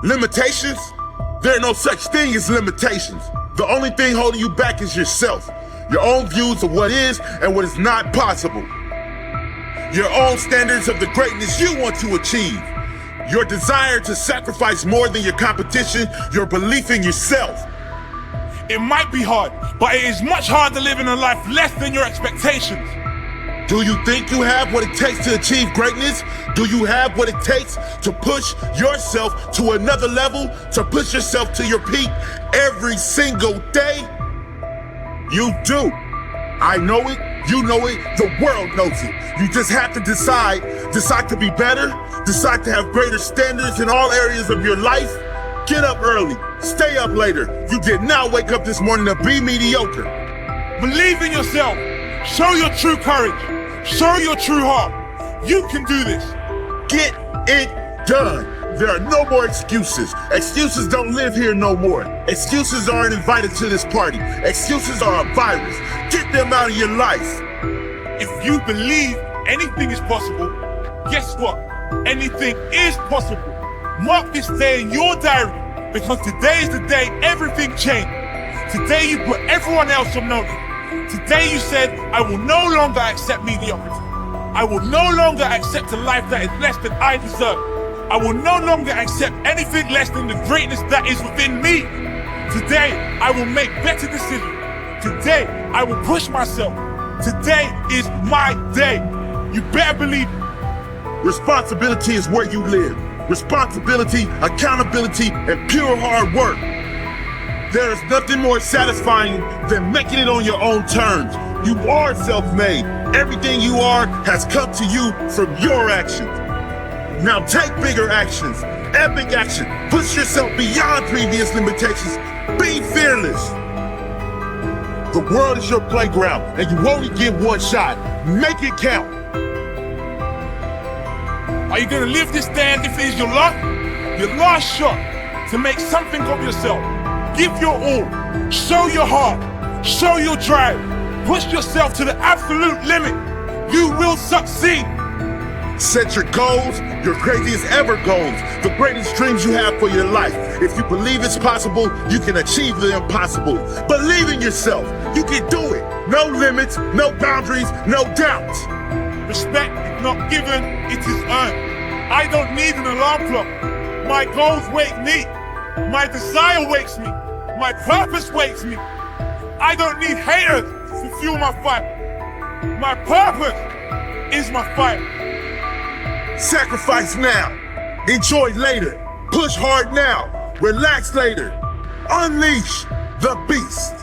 Limitations? There are no such thing as limitations. The only thing holding you back is yourself. Your own views of what is and what is not possible. Your own standards of the greatness you want to achieve. Your desire to sacrifice more than your competition, your belief in yourself. It might be hard, but it is much harder living a life less than your expectations. Do you think you have what it takes to achieve greatness? Do you have what it takes to push yourself to another level, to push yourself to your peak every single day? You do. I know it, you know it, the world knows it. You just have to decide to be better, decide to have greater standards in all areas of your life. Get up early, stay up later. You did not wake up this morning to be mediocre. Believe in yourself. Show your true courage. Show your true heart. You can do this. Get it done. There are no more excuses. Excuses don't live here no more. Excuses aren't invited to this party. Excuses are a virus. Get them out of your life. If you believe anything is possible, guess what? Anything is possible. Mark this day in your diary, because today is the day everything changed. Today you put everyone else on notice. Today you said, I will no longer accept mediocrity. I will no longer accept a life that is less than I deserve. I will no longer accept anything less than the greatness that is within me. Today, I will make better decisions. Today, I will push myself. Today is my day. You better believe it. Responsibility is where you live. Responsibility, accountability, and pure hard work. There is nothing more satisfying than making it on your own terms. You are self-made. Everything you are has come to you from your actions. Now take bigger actions, epic action. Push yourself beyond previous limitations. Be fearless. The world is your playground, and you only get one shot. Make it count. Are you gonna live this day as if it is your last shot to make something of yourself? Give your all, show your heart, show your drive, push yourself to the absolute limit. You will succeed. Set your goals, your craziest ever goals, the greatest dreams you have for your life. If you believe it's possible, you can achieve the impossible. Believe in yourself, you can do it. No limits, no boundaries, no doubts. Respect is not given, it is earned. I don't need an alarm clock. My goals wake me. My desire wakes me. My purpose wakes me. I don't need haters to fuel my fire. My purpose is my fire. Sacrifice now. Enjoy later. Push hard now. Relax later. Unleash the beast.